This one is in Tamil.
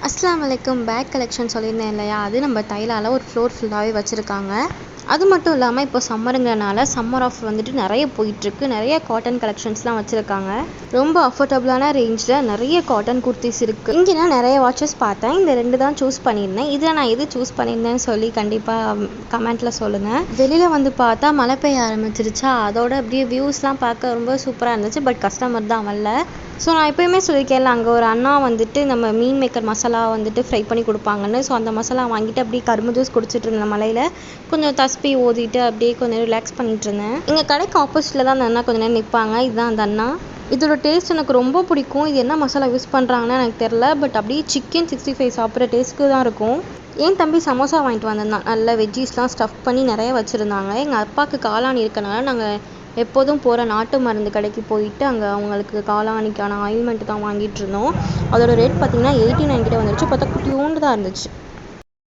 அஸ்ஸலாமு அலைக்கும். பேக் கலெக்ஷன் சொல்லியிருந்தேன் இல்லையா, அது நம்ம தைலால ஒரு ஃப்ளோர் ஃபுல்லாகவே வச்சுருக்காங்க. அது மட்டும் இல்லாமல் இப்போ சம்மருங்கிறனால சம்மர் ஆஃப் வந்துட்டு நிறைய போயிட்டுருக்கு. நிறைய காட்டன் கலெக்ஷன்ஸ்லாம் வச்சுருக்காங்க. ரொம்ப அஃபோர்டபுளான ரேஞ்சில் நிறைய காட்டன் குர்த்திஸ் இருக்குது. இங்கே நான் நிறைய வாட்சஸ் பார்த்தேன். இந்த 2 தான் சூஸ் பண்ணியிருந்தேன். இதில் நான் எது சூஸ் பண்ணியிருந்தேன்னு சொல்லி கண்டிப்பாக கமெண்ட்டில் சொல்லுங்கள். வெளியில் வந்து பார்த்தா மழை பெய்ய ஆரம்பிச்சிருச்சா, அதோட அப்படியே வியூஸ்லாம் பார்க்க ரொம்ப சூப்பராக இருந்துச்சு. பட் கஸ்டமர் தான் வரல. ஸோ நான் எப்போயுமே சொல்லியிருக்கேன்ல, அங்கே ஒரு அண்ணா வந்துட்டு நம்ம மீன் மேக்கர் மசாலா வந்துட்டு ஃப்ரை பண்ணி கொடுப்பாங்கன்னு. ஸோ அந்த மசாலா வாங்கிட்டு அப்படியே கரும்பு ஜூஸ் குடிச்சிட்டு இருந்தேன். மலையில் கொஞ்சம் தஸ்பி ஓதிட்டு அப்படியே கொஞ்சம் ரிலாக்ஸ் பண்ணிகிட்டு இருந்தேன். எங்கள் கடைக்கு ஆப்போசிட்டில் தான் அந்த அண்ணா கொஞ்சம் நேரம் நிற்பாங்க. இதுதான் அந்த அண்ணா. இதோட டேஸ்ட் எனக்கு ரொம்ப பிடிக்கும். இது என்ன மசாலா யூஸ் பண்ணுறாங்கன்னு எனக்கு தெரில. பட் அப்படியே சிக்கன் 65 சாப்பிட்ற டேஸ்ட்டுக்கு தான் இருக்கும். என் தம்பி சமோசா வாங்கிட்டு வந்திருந்தான். நல்ல வெஜ்ஜீஸ்லாம் ஸ்டஃப் பண்ணி நிறைய வச்சுருந்தாங்க. எங்கள் அப்பாவுக்கு காளான் இருக்கனால நாங்கள் எப்போதும் போகிற நாட்டு மருந்து கடைக்கு போயிட்டு அங்கே அவங்களுக்கு காளானிக்கான ஆயில்மெண்ட் தான் வாங்கிட்டு இருந்தோம். அதோட ரேட் பார்த்திங்கன்னா 89 கிட்டே வந்துருச்சு. பார்த்தா குட்டியோண்டு தான் இருந்துச்சு.